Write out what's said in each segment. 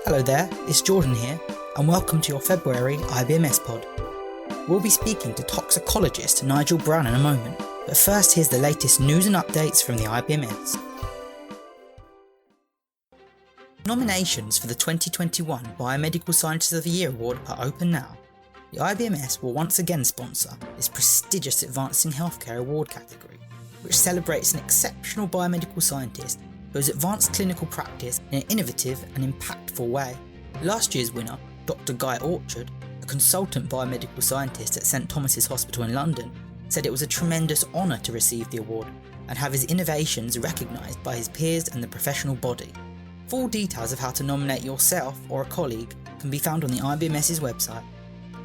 Hello there, it's Jordan here, and welcome to your February IBMS POD. We'll be speaking to toxicologist Nigel Brown in a moment, but first here's the latest news and updates from the IBMS. Nominations for the 2021 Biomedical Scientist of the Year Award are open now. The IBMS will once again sponsor this prestigious Advancing Healthcare Award category, which celebrates an exceptional biomedical scientist who has advanced clinical practice in an innovative and impactful way. Last year's winner, Dr. Guy Orchard, a consultant biomedical scientist at St Thomas's Hospital in London, said it was a tremendous honour to receive the award and have his innovations recognised by his peers and the professional body. Full details of how to nominate yourself or a colleague can be found on the IBMS's website.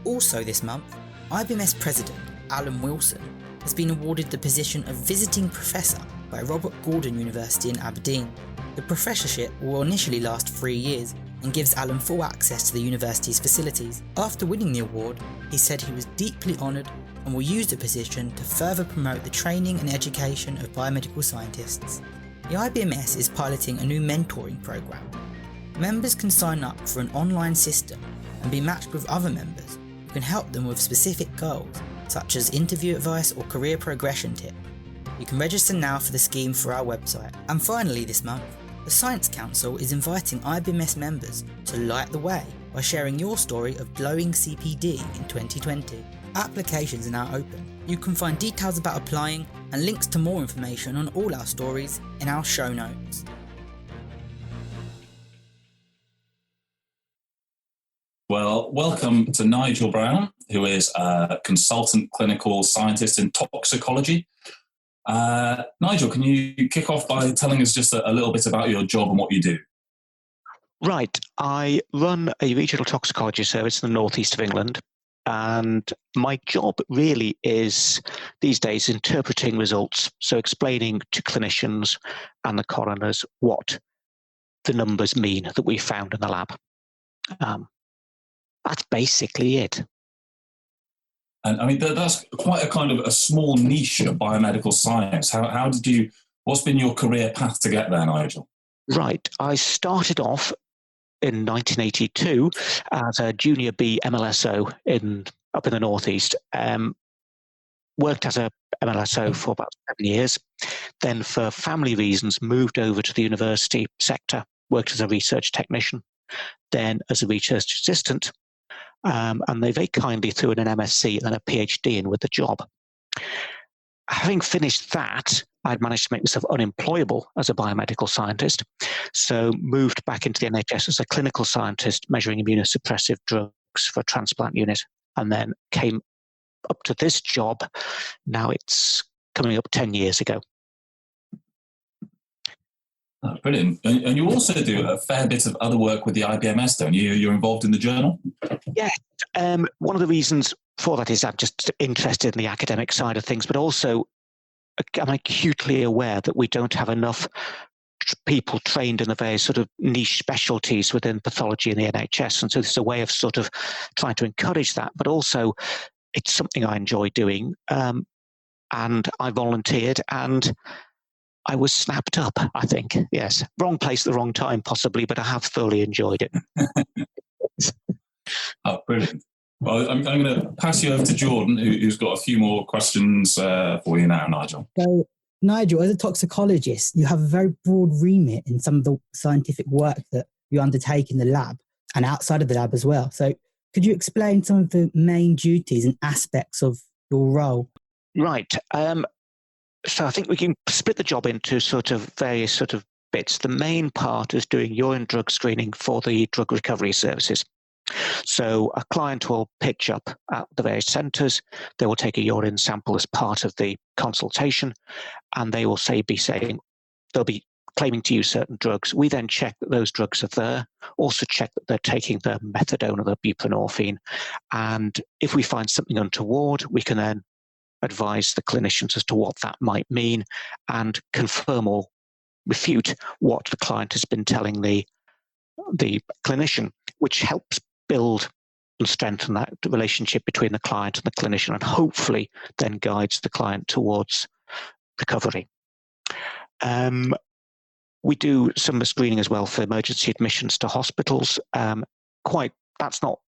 Also this month, IBMS President Alan Wilson has been awarded the position of Visiting Professor by Robert Gordon University in Aberdeen. The professorship will initially last 3 years and gives Alan full access to the university's facilities. After winning the award, he said he was deeply honoured and will use the position to further promote the training and education of biomedical scientists. The IBMS is piloting a new mentoring programme. Members can sign up for an online system and be matched with other members who can help them with specific goals, such as interview advice or career progression tips. You can register now for the scheme through our website. And finally this month, the Science Council is inviting IBMS members to light the way by sharing your story of glowing CPD in 2020. Applications are now open. You can find details about applying and links to more information on all our stories in our show notes. Well, welcome to Nigel Brown, who is a consultant clinical scientist in toxicology. Nigel, can you kick off by telling us just a little bit about your job and what you do? Right. I run a regional toxicology service in the northeast of England, and my job really is these days interpreting results, so explaining to clinicians and the coroners what the numbers mean that we found in the lab. That's basically it. And I mean, that's quite a kind of a small niche of biomedical science. What's been your career path to get there, Nigel? Right. I started off in 1982 as a junior B MLSO up in the northeast. Worked as a MLSO for about 7 years. Then for family reasons, moved over to the university sector, worked as a research technician, then as a research assistant. And they very kindly threw in an MSc and then a PhD in with the job. Having finished that, I'd managed to make myself unemployable as a biomedical scientist, so moved back into the NHS as a clinical scientist measuring immunosuppressive drugs for a transplant unit, and then came up to this job. Now it's coming up 10 years ago. Oh, brilliant. And you also do a fair bit of other work with the IBMS, don't you? You're involved in the journal? Yeah. One of the reasons for that is I'm just interested in the academic side of things, but also I'm acutely aware that we don't have enough people trained in the various sort of niche specialties within pathology in the NHS. And so this is a way of sort of trying to encourage that, but also it's something I enjoy doing. And I volunteered and I was snapped up, I think. Yes. Wrong place at the wrong time, possibly, but I have thoroughly enjoyed it. Oh, brilliant. Well, I'm going to pass you over to Jordan, who's got a few more questions for you now, Nigel. So, Nigel, as a toxicologist, you have a very broad remit in some of the scientific work that you undertake in the lab and outside of the lab as well. So could you explain some of the main duties and aspects of your role? Right. So I think we can split the job into sort of various sort of bits. The main part is doing urine drug screening for the drug recovery services. So a client will pitch up at the various centres. They will take a urine sample as part of the consultation, and they will be saying they'll be claiming to use certain drugs. We then check that those drugs are there, also check that they're taking the methadone or the buprenorphine. And if we find something untoward, we can then advise the clinicians as to what that might mean and confirm or refute what the client has been telling the clinician, which helps build and strengthen that relationship between the client and the clinician, and hopefully then guides the client towards recovery. We do some screening as well for emergency admissions to hospitals. That's not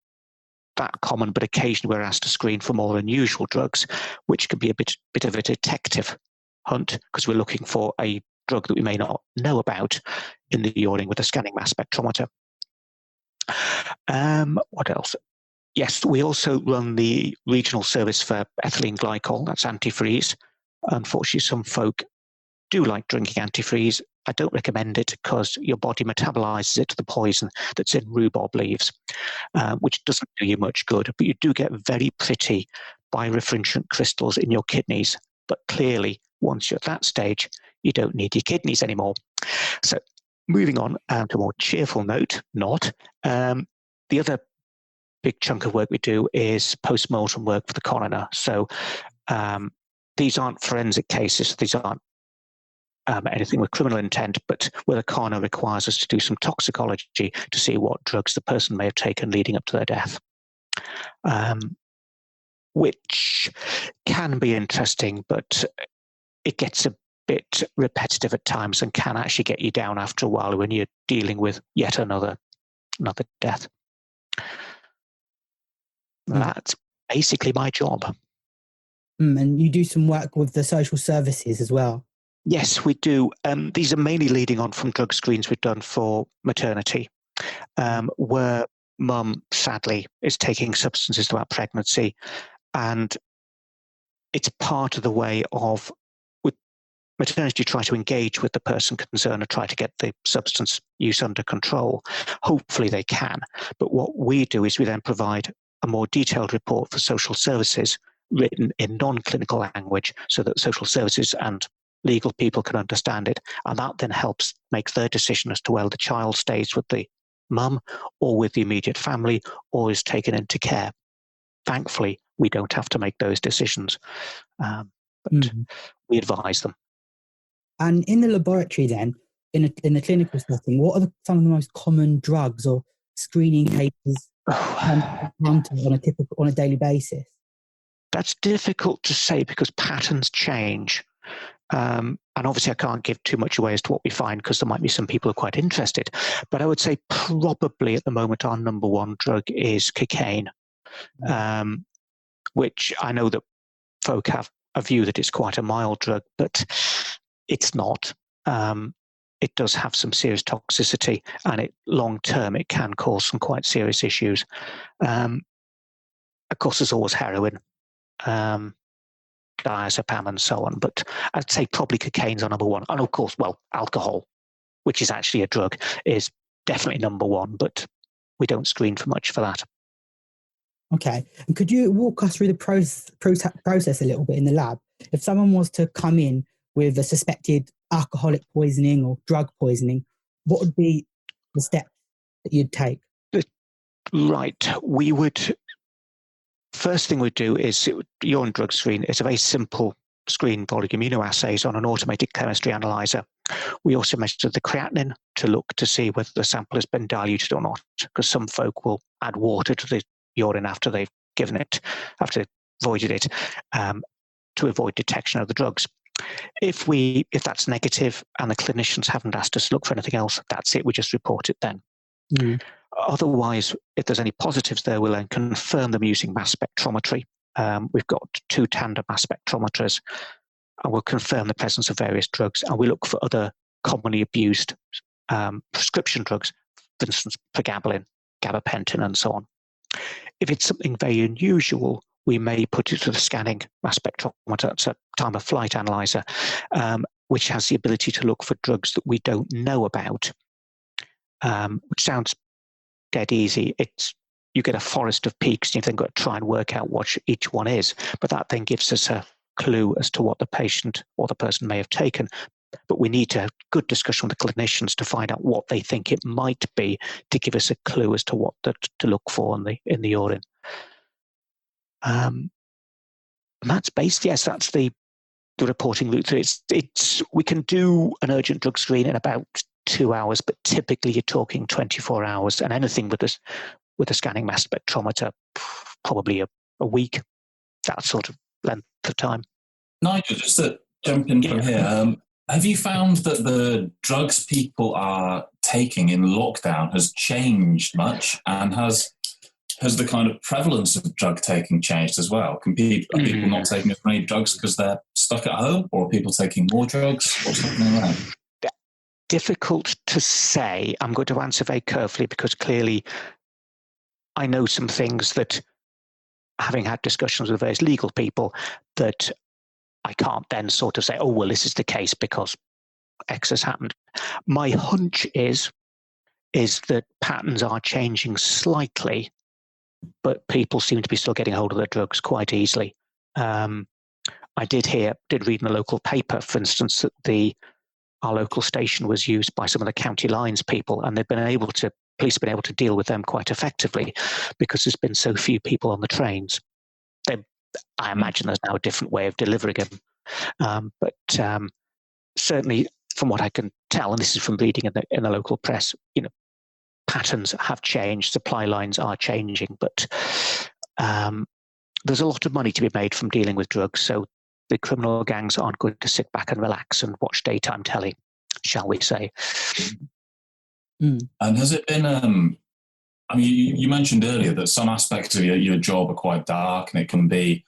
that common, but occasionally we're asked to screen for more unusual drugs, which can be a bit of a detective hunt because we're looking for a drug that we may not know about in the urine with a scanning mass spectrometer. What else? Yes, we also run the regional service for ethylene glycol, that's antifreeze. Unfortunately, some folk do like drinking antifreeze. I don't recommend it because your body metabolizes it to the poison that's in rhubarb leaves, which doesn't do you much good. But you do get very pretty birefringent crystals in your kidneys. But clearly, once you're at that stage, you don't need your kidneys anymore. So moving on to a more cheerful note, the other big chunk of work we do is post-mortem work for the coroner. So these aren't forensic cases. These aren't anything with criminal intent, but where the coroner requires us to do some toxicology to see what drugs the person may have taken leading up to their death, which can be interesting, but it gets a bit repetitive at times and can actually get you down after a while when you're dealing with yet another death. That's basically my job. And you do some work with the social services as well? Yes, we do. These are mainly leading on from drug screens we've done for maternity, where mum, sadly, is taking substances throughout pregnancy. And it's part of the way of, with maternity, try to engage with the person concerned and try to get the substance use under control. Hopefully they can. But what we do is we then provide a more detailed report for social services written in non-clinical language so that social services and legal people can understand it, and that then helps make their decision as to whether the child stays with the mum or with the immediate family or is taken into care. Thankfully, we don't have to make those decisions, but we advise them. And in the laboratory then, in the clinical setting, what are some of the most common drugs or screening cases on a daily basis? That's difficult to say because patterns change. And obviously I can't give too much away as to what we find because there might be some people who are quite interested. But I would say probably at the moment our number one drug is cocaine, which I know that folk have a view that it's quite a mild drug, but it's not. It does have some serious toxicity, and long term it can cause some quite serious issues. Of course, there's always heroin, diazepam and so on, but I'd say probably cocaine's our number one. And of course, alcohol, which is actually a drug, is definitely number one, but we don't screen for much for that. Okay. And could you walk us through the process a little bit in the lab? If someone was to come in with a suspected alcoholic poisoning or drug poisoning, what would be the steps that you'd take? Right. First thing we'd do is urine drug screen. It's a very simple screen for immunoassays on an automated chemistry analyzer. We also measure the creatinine to look to see whether the sample has been diluted or not, because some folk will add water to the urine after they've given it, after they've voided it, to avoid detection of the drugs. If that's negative and the clinicians haven't asked us to look for anything else, that's it. We just report it then. Otherwise, if there's any positives there, we'll then confirm them using mass spectrometry. We've got 2 tandem mass spectrometers, and we'll confirm the presence of various drugs, and we look for other commonly abused prescription drugs, for instance, pregabalin, gabapentin, and so on. If it's something very unusual, we may put it to the scanning mass spectrometer. It's a time of flight analyzer, which has the ability to look for drugs that we don't know about, which sounds dead easy. You get a forest of peaks, and you've then got to try and work out what each one is. But that then gives us a clue as to what the patient or the person may have taken. But we need to have good discussion with the clinicians to find out what they think it might be to give us a clue as to what to look for in the urine. And that's based. Yes, that's the reporting route. We can do an urgent drug screen in about 2 hours, but typically you're talking 24 hours, and anything with a scanning mass spectrometer, probably a week, that sort of length of time. Nigel, just to jump in from here, Have you found that the drugs people are taking in lockdown has changed much, and has the kind of prevalence of drug taking changed as well? Are people not taking as many drugs because they're stuck at home, or are people taking more drugs? What's happening there? Difficult to say. I'm going to answer very carefully because clearly I know some things that, having had discussions with various legal people, that I can't then sort of say, oh, well, this is the case because X has happened. My hunch is that patterns are changing slightly, but people seem to be still getting hold of their drugs quite easily. I did read in a local paper, for instance, that our local station was used by some of the county lines people, and police have been able to deal with them quite effectively because there's been so few people on the trains. I imagine there's now a different way of delivering them. But certainly from what I can tell, and this is from reading in the local press, patterns have changed, supply lines are changing, but there's a lot of money to be made from dealing with drugs. So the criminal gangs aren't going to sit back and relax and watch daytime telly, shall we say. And has it been, you mentioned earlier that some aspects of your job are quite dark, and it can be,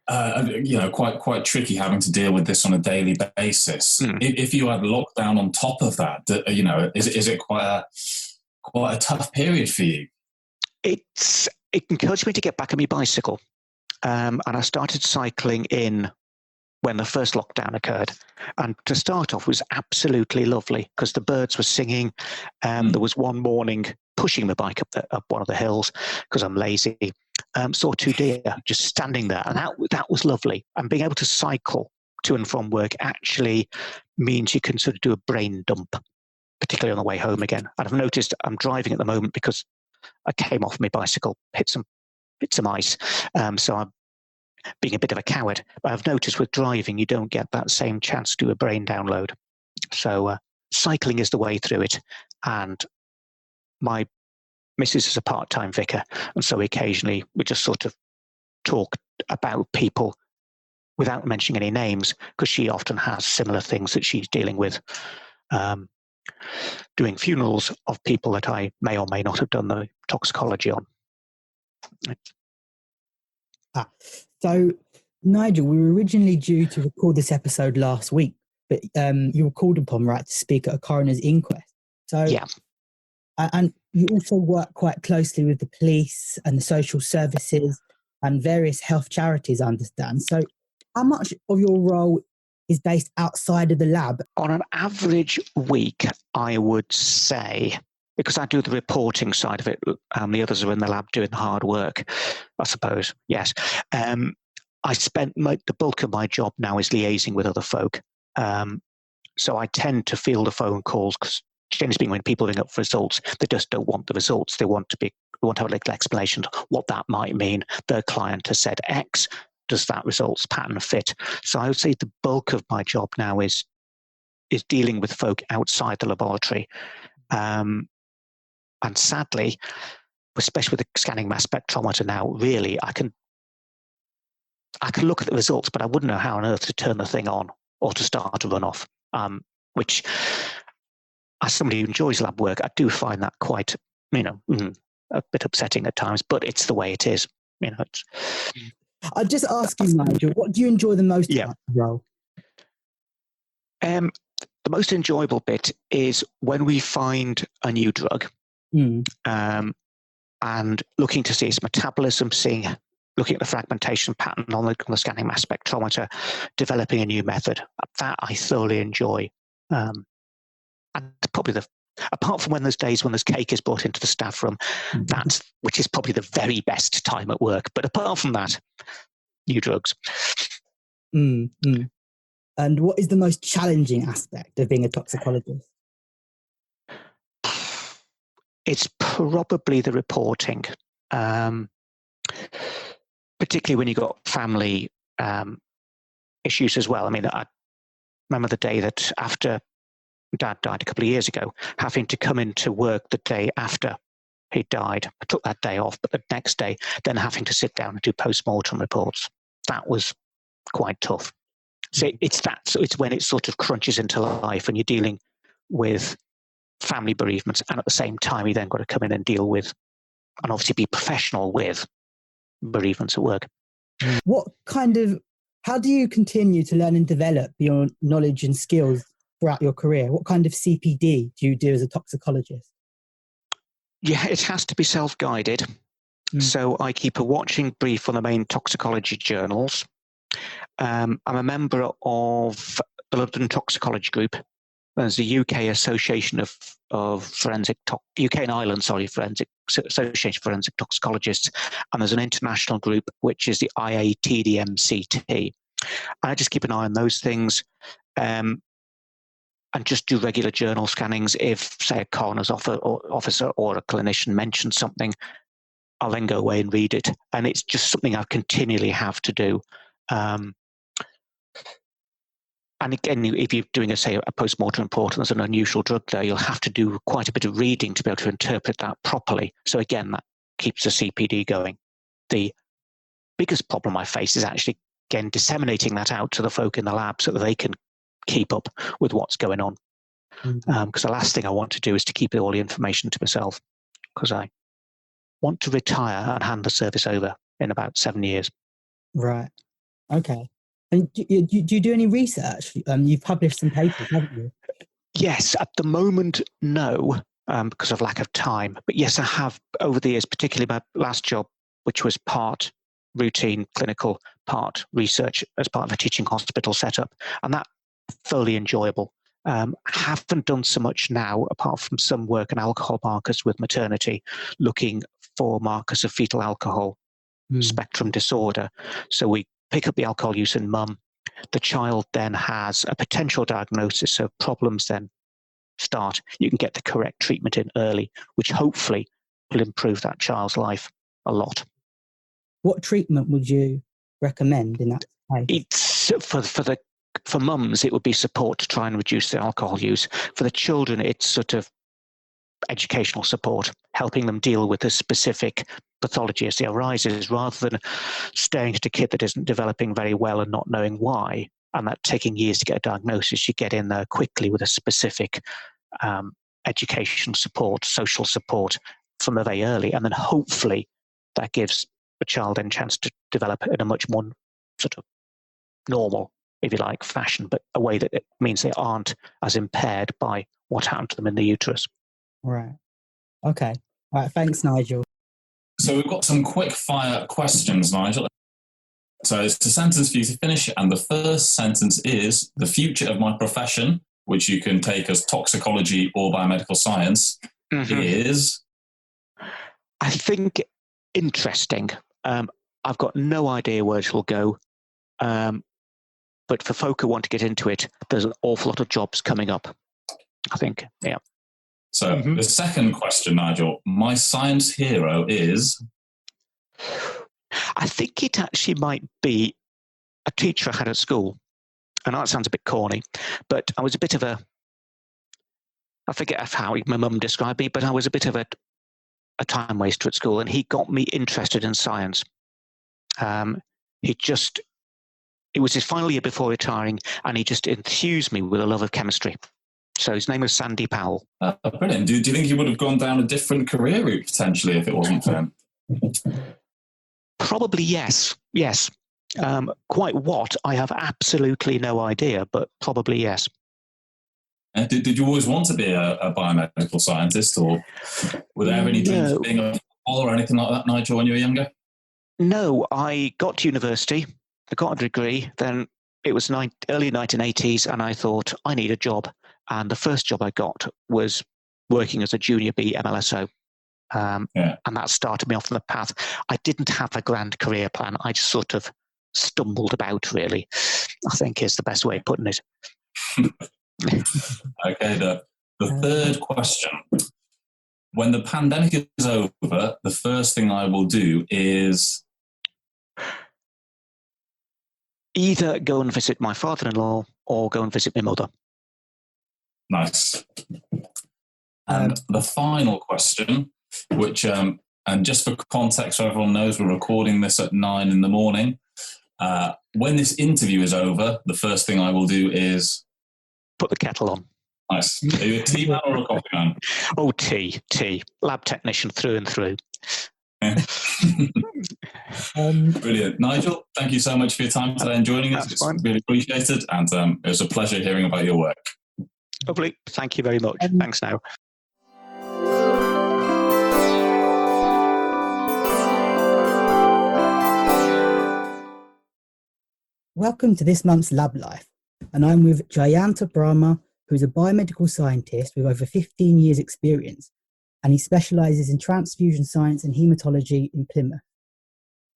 quite tricky having to deal with this on a daily basis. If you had lockdown on top of that, is it quite a tough period for you? It encouraged me to get back on my bicycle, and I started cycling in when the first lockdown occurred. And to start off, it was absolutely lovely because the birds were singing. There was one morning pushing the bike up one of the hills because I'm lazy. Saw 2 deer just standing there, and that was lovely. And being able to cycle to and from work actually means you can sort of do a brain dump, particularly on the way home again. And I've noticed I'm driving at the moment because I came off my bicycle, hit some ice, so I'm being a bit of a coward. But I've noticed with driving, you don't get that same chance to do a brain download. So cycling is the way through it. And my missus is a part-time vicar, and so occasionally we just sort of talk about people without mentioning any names, because she often has similar things that she's dealing with, doing funerals of people that I may or may not have done the toxicology on. So, Nigel, we were originally due to record this episode last week, but you were called upon, right, to speak at a coroner's inquest. So, yeah. And you also work quite closely with the police and the social services and various health charities, I understand. So how much of your role is based outside of the lab? On an average week, I would say, because I do the reporting side of it, and the others are in the lab doing the hard work, I suppose, yes. I spent the bulk of my job now is liaising with other folk. So I tend to field the phone calls, because generally speaking, when people ring up for results, they just don't want the results. They want to have a little explanation of what that might mean. Their client has said X. Does that results pattern fit? So I would say the bulk of my job now is dealing with folk outside the laboratory. And sadly, especially with the scanning mass spectrometer now, really, I can look at the results, but I wouldn't know how on earth to turn the thing on or to start a runoff, which, as somebody who enjoys lab work, I do find that quite, a bit upsetting at times, but it's the way it is. I'll just ask you, Nigel, what do you enjoy the most about the role? The most enjoyable bit is when we find a new drug, and looking to see its metabolism, looking at the fragmentation pattern on the scanning mass spectrometer, developing a new method. That I thoroughly enjoy. And probably apart from when there's days when there's cake is brought into the staff room, which is probably the very best time at work. But apart from that, new drugs. And what is the most challenging aspect of being a toxicologist? It's probably the reporting, particularly when you've got family issues as well. I mean, I remember the day that after Dad died a couple of years ago, having to come into work the day after he died. I took that day off, but the next day, then having to sit down and do post-mortem reports. That was quite tough. So it's that. So it's when it sort of crunches into life, and you're dealing with family bereavements, and at the same time, you then got to come in and deal with, and obviously be professional with bereavements at work. How do you continue to learn and develop your knowledge and skills throughout your career? What kind of CPD do you do as a toxicologist? Yeah, it has to be self-guided. So I keep a watching brief on the main toxicology journals. I'm a member of the London Toxicology Group. There's the UK Association of Forensic UK and Ireland, Forensic Association of Forensic Toxicologists, and there's an international group which is the IATDMCT. I just keep an eye on those things, and just do regular journal scannings. If, say, a coroner's officer or a clinician mentions something, I'll then go away and read it, and it's just something I continually have to do. And again, if you're doing, a post-mortem report and there's an unusual drug there, you'll have to do quite a bit of reading to be able to interpret that properly. So again, that keeps the CPD going. The biggest problem I face is actually, again, disseminating that out to the folk in the lab so that they can keep up with what's going on. Because the last thing I want to do is to keep all the information to myself, because I want to retire and hand the service over in about 7 years. Right. Okay. And do you do any research? You've published some papers, haven't you? Yes, at the moment, no, because of lack of time. But yes, I have over the years, particularly my last job, which was part routine clinical, part research as part of a teaching hospital setup. And that thoroughly enjoyable. Haven't done so much now, apart from some work on alcohol markers with maternity, looking for markers of fetal alcohol spectrum disorder. So we pick up the alcohol use in mum. The child then has a potential diagnosis, so problems then start. You can get the correct treatment in early, which hopefully will improve that child's life a lot. What treatment would you recommend in that case? It's for mums, it would be support to try and reduce the alcohol use. For the children, it's sort of educational support, helping them deal with the specific pathology as it arises, rather than staring at a kid that isn't developing very well and not knowing why, and that taking years to get a diagnosis. You get in there quickly with a specific education support, social support from the very early, and then hopefully that gives a child a chance to develop in a much more sort of normal, if you like, fashion, but a way that it means they aren't as impaired by what happened to them in the uterus. Right. Okay. All right. Thanks, Nigel. So we've got some quick fire questions, Nigel. So it's a sentence for you to finish, and the first sentence is, the future of my profession, which you can take as toxicology or biomedical science, is... I think interesting. I've got no idea where it will go. But for folk who want to get into it, there's an awful lot of jobs coming up, I think. Yeah. So the second question, Nigel, my science hero is... I think it actually might be a teacher I had at school. I know it sounds a bit corny, but I was a bit of a... I forget how my mum described me, but I was a bit of a time waster at school, and he got me interested in science. It was his final year before retiring, and he just enthused me with a love of chemistry. So his name was Sandy Powell. Brilliant. Do you think he would have gone down a different career route, potentially, if it wasn't for him? Probably yes. Yes. Quite what, I have absolutely no idea, but probably yes. Did you always want to be a biomedical scientist, or were there any dreams of being a footballer or anything like that, Nigel, when you were younger? No, I got to university, I got a degree, then it was early 1980s, and I thought, I need a job. And the first job I got was working as a junior B MLSO. And that started me off on the path. I didn't have a grand career plan. I just sort of stumbled about, really, I think is the best way of putting it. Okay, the third question. When the pandemic is over, the first thing I will do is... either go and visit my father-in-law or go and visit my mother. Nice. And the final question, which, and just for context so everyone knows, we're recording this at 9 in the morning. When this interview is over, the first thing I will do is... Put the kettle on. Nice. Are you a tea man or a coffee man? Oh, tea. Lab technician through and through. Brilliant. Nigel, thank you so much for your time today and joining us. It's really appreciated, and it was a pleasure hearing about your work. Lovely. Thank you very much. Thanks now. Welcome to this month's LabLife, and I'm with Jayanta Brahma, who is a biomedical scientist with over 15 years experience, and he specialises in transfusion science and haematology in Plymouth.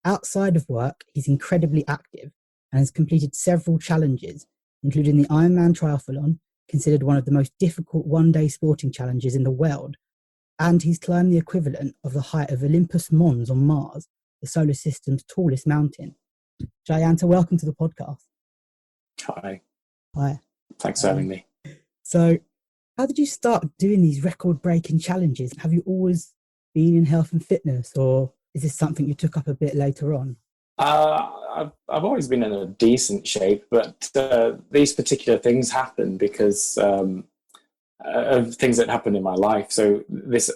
Outside of work, he's incredibly active and has completed several challenges, including the Ironman Triathlon, considered one of the most difficult one-day sporting challenges in the world, and he's climbed the equivalent of the height of Olympus Mons on Mars, the solar system's tallest mountain. Jayanta, welcome to the podcast. Hi. Hi. Thanks for having me. So, how did you start doing these record-breaking challenges? Have you always been in health and fitness, or is this something you took up a bit later on? I've always been in a decent shape, but these particular things happen because of things that happened in my life. So this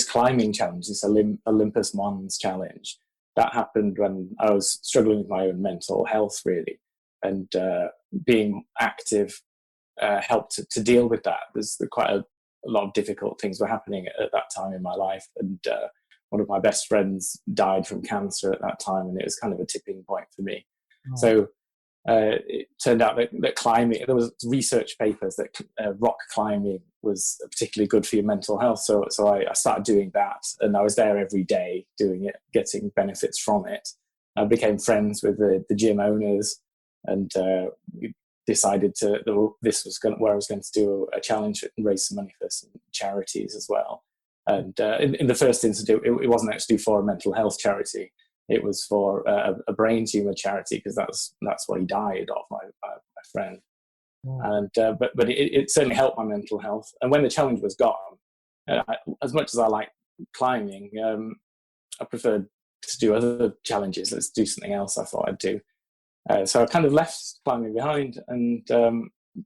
climbing challenge, this Olympus Mons challenge, that happened when I was struggling with my own mental health, really, and being active helped to deal with that. There's quite a lot of difficult things were happening at that time in my life, and one of my best friends died from cancer at that time, and it was kind of a tipping point for me. Oh. So it turned out that climbing, there was research papers that rock climbing was particularly good for your mental health. So I started doing that, and I was there every day doing it, getting benefits from it. I became friends with the gym owners, and we decided this was where I was going to do a challenge and raise some money for some charities as well. And in the first instance, it wasn't actually for a mental health charity. It was for a brain tumor charity, because that's what he died of, my friend. Wow. And but it certainly helped my mental health. And when the challenge was gone, as much as I like climbing, I preferred to do other challenges. Let's do something else, I thought I'd do. So I kind of left climbing behind and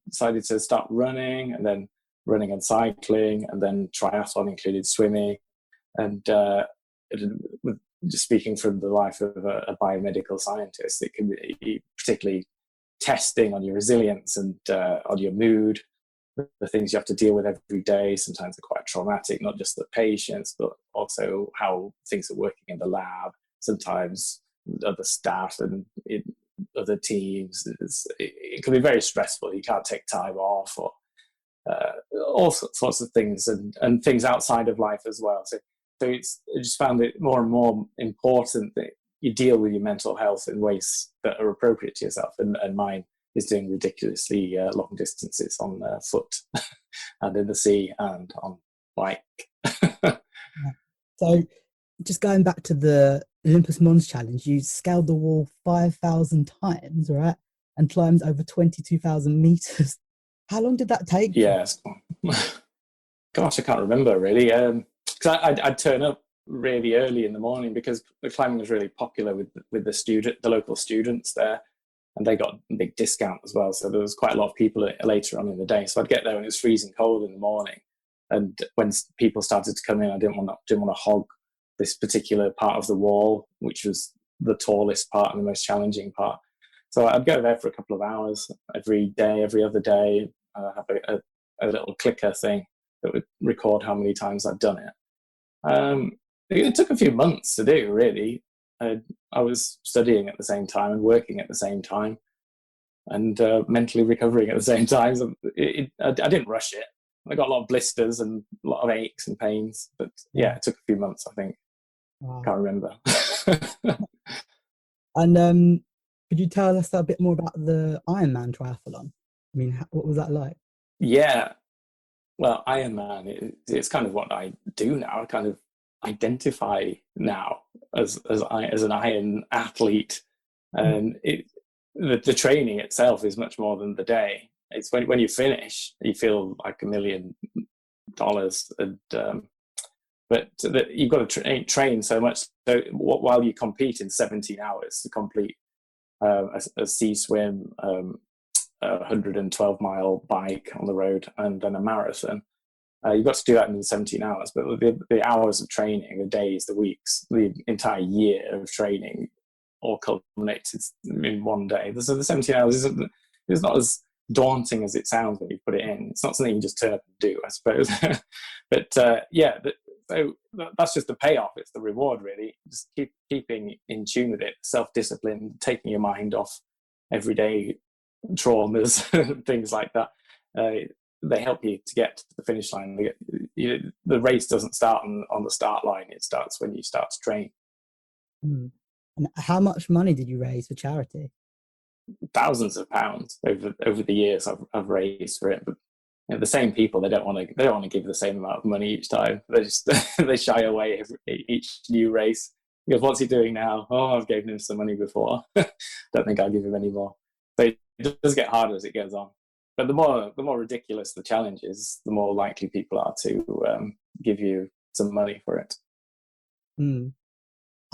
decided to start running, and then running and cycling, and then triathlon included swimming. And just speaking from the life of a biomedical scientist, it can be particularly testing on your resilience and on your mood, the things you have to deal with every day. Sometimes they're quite traumatic, not just the patients, but also how things are working in the lab. Sometimes other staff and other teams, it can be very stressful. You can't take time off, or all sorts of things, and things outside of life as well. So I just found it more and more important that you deal with your mental health in ways that are appropriate to yourself. And mine is doing ridiculously long distances on foot and in the sea and on bike. So just going back to the Olympus Mons challenge, you scaled the wall 5,000 times, right? And climbed over 22,000 meters. How long did that take? Yes. Gosh, I can't remember really. Because I'd turn up really early in the morning, because the climbing was really popular with the local students there, and they got a big discount as well. So there was quite a lot of people later on in the day. So I'd get there when it was freezing cold in the morning, and when people started to come in, I didn't want to hog this particular part of the wall, which was the tallest part and the most challenging part. So I'd go there for a couple of hours every day, every other day. Have a little clicker thing that would record how many times I'd done it. It took a few months to do, really. I was studying at the same time and working at the same time, and mentally recovering at the same time. So I didn't rush it. I got a lot of blisters and a lot of aches and pains, but yeah, it took a few months, I think. Wow. Can't remember. And could you tell us a bit more about the Ironman triathlon? I mean, what was that like? Yeah. Well, Ironman, it's kind of what I do now. I kind of identify now as an Iron athlete, and the training itself is much more than the day. It's when you finish, you feel like $1 million, and but you've got to train so much. So while you compete in 17 hours to complete a sea swim, a 112-mile bike on the road, and then a marathon. You've got to do that in 17 hours, but the hours of training, the days, the weeks, the entire year of training all culminated in one day. So the 17 hours is not as daunting as it sounds when you put it in. It's not something you just turn up and do, I suppose. But so that's just the payoff. It's the reward, really. Just keeping in tune with it, self-discipline, taking your mind off everyday traumas, things like that. They help you to get to the finish line. The race doesn't start on the start line. It starts when you start to train. Mm. And how much money did you raise for charity? Thousands of pounds over the years I've raised for it. But the same people, they don't want to give the same amount of money each time. They just they shy away each new race because what's he doing now? Oh, I've given him some money before. Don't think I'll give him any more. So it does get harder as it goes on. But the more ridiculous the challenge is, the more likely people are to give you some money for it. Mm.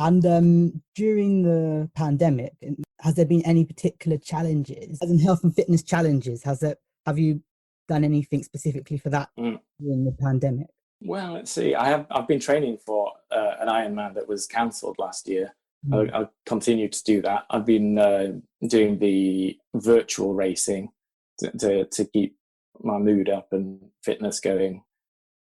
And during the pandemic, has there been any particular challenges, as in health and fitness challenges? Have you done anything specifically for that during the pandemic? Well, let's see. I've been training for an Ironman that was cancelled last year. I'll continue to do that. I've been doing the virtual racing to keep my mood up and fitness going.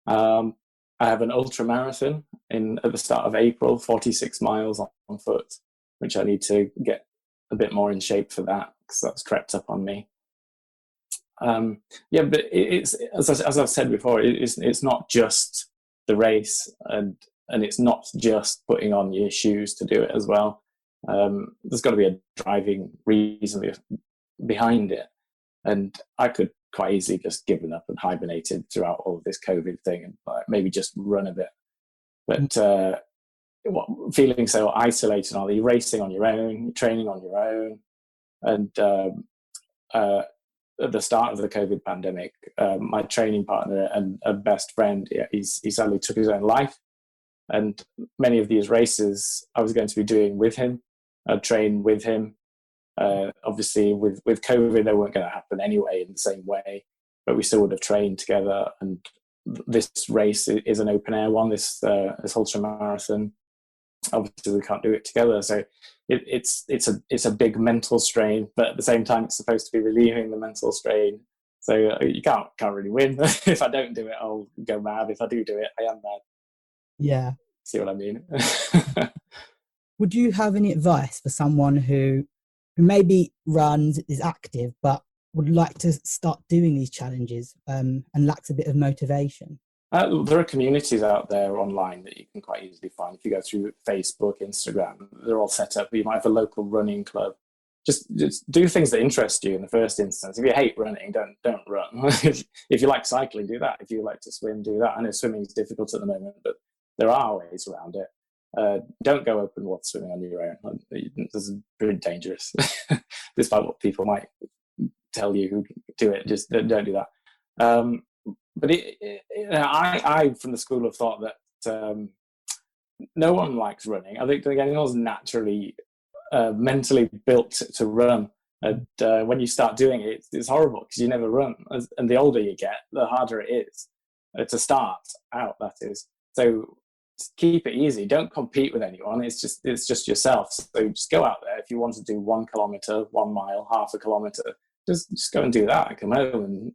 I have an ultra marathon at the start of April, 46 miles on foot, which I need to get a bit more in shape for that because that's crept up on me. But it's as I've said before, it's not just the race and it's not just putting on your shoes to do it as well. There's got to be a driving reason behind it, and I could quite easily just given up and hibernated throughout all of this COVID thing and maybe just run a bit. But feeling so isolated, you're racing on your own, you're training on your own. And at the start of the COVID pandemic, my training partner and a best friend, he sadly took his own life. And many of these races I was going to be doing with him. I'd train with him. Obviously, with COVID, they weren't going to happen anyway in the same way, but we still would have trained together. And this race is an open air one. This ultra marathon. Obviously, we can't do it together, so it's a big mental strain. But at the same time, it's supposed to be relieving the mental strain. So you can't really win. If I don't do it, I'll go mad. If I do it, I am mad. Yeah. See what I mean? Would you have any advice for someone who maybe runs, is active, but would like to start doing these challenges and lacks a bit of motivation? There are communities out there online that you can quite easily find. If you go through Facebook, Instagram, they're all set up. You might have a local running club. Just do things that interest you in the first instance. If you hate running, don't run. If you like cycling, do that. If you like to swim, do that. I know swimming is difficult at the moment, but there are ways around it. Don't go open water swimming on your own. This is pretty dangerous. Despite what people might tell you who do it, just don't do that. But I, from the school of thought that no one likes running. I think anyone's naturally mentally built to run. And when you start doing it, it's horrible because you never run. And the older you get, the harder it is to start out, that is. So keep it easy. Don't compete with anyone. It's just yourself. So just go out there. If you want to do 1 kilometer, 1 mile, half a kilometer, just go and do that and come home and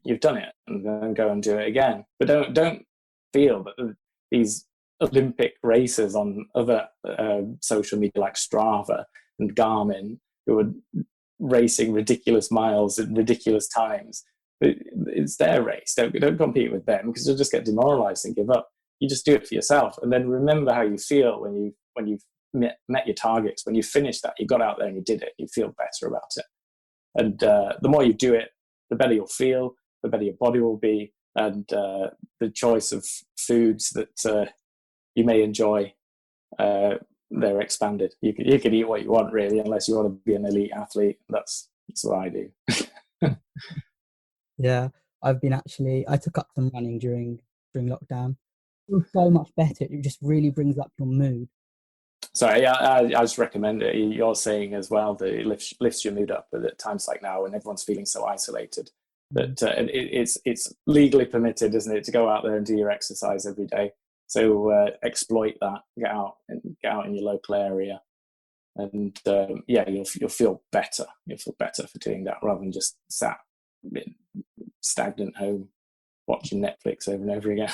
you've done it, and then go and do it again. But don't feel that these Olympic racers on other social media like Strava and Garmin, who are racing ridiculous miles at ridiculous times, it's their race. Don't compete with them because you'll just get demoralized and give up. You just do it for yourself, and then remember how you feel when you've met your targets. When you finish that, you got out there and you did it. You feel better about it, and the more you do it, the better you'll feel, the better your body will be, and the choice of foods that you may enjoy, they're expanded. You can eat what you want, really, unless you want to be an elite athlete. That's what I do. Yeah, I took up some running during lockdown. It was so much better. It just really brings up your mood. So I just recommend it. You're saying as well that it lifts your mood up at times like now when everyone's feeling so isolated. That it's legally permitted, isn't it, to go out there and do your exercise every day. So exploit that. Get out in your local area, and you'll feel better. You'll feel better for doing that rather than just sat stagnant home watching Netflix over and over again.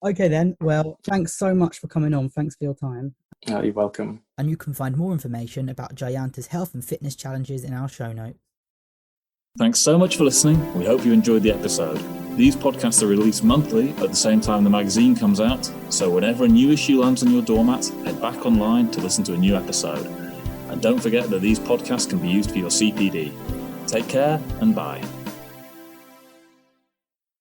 Okay then, well, thanks so much for coming on. Thanks for your time. Oh, you're welcome. And you can find more information about Jayanta's health and fitness challenges in our show notes. Thanks so much for listening. We hope you enjoyed the episode. These podcasts are released monthly at the same time the magazine comes out, so whenever a new issue lands on your doormat, head back online to listen to a new episode. And don't forget that these podcasts can be used for your CPD. Take care and bye.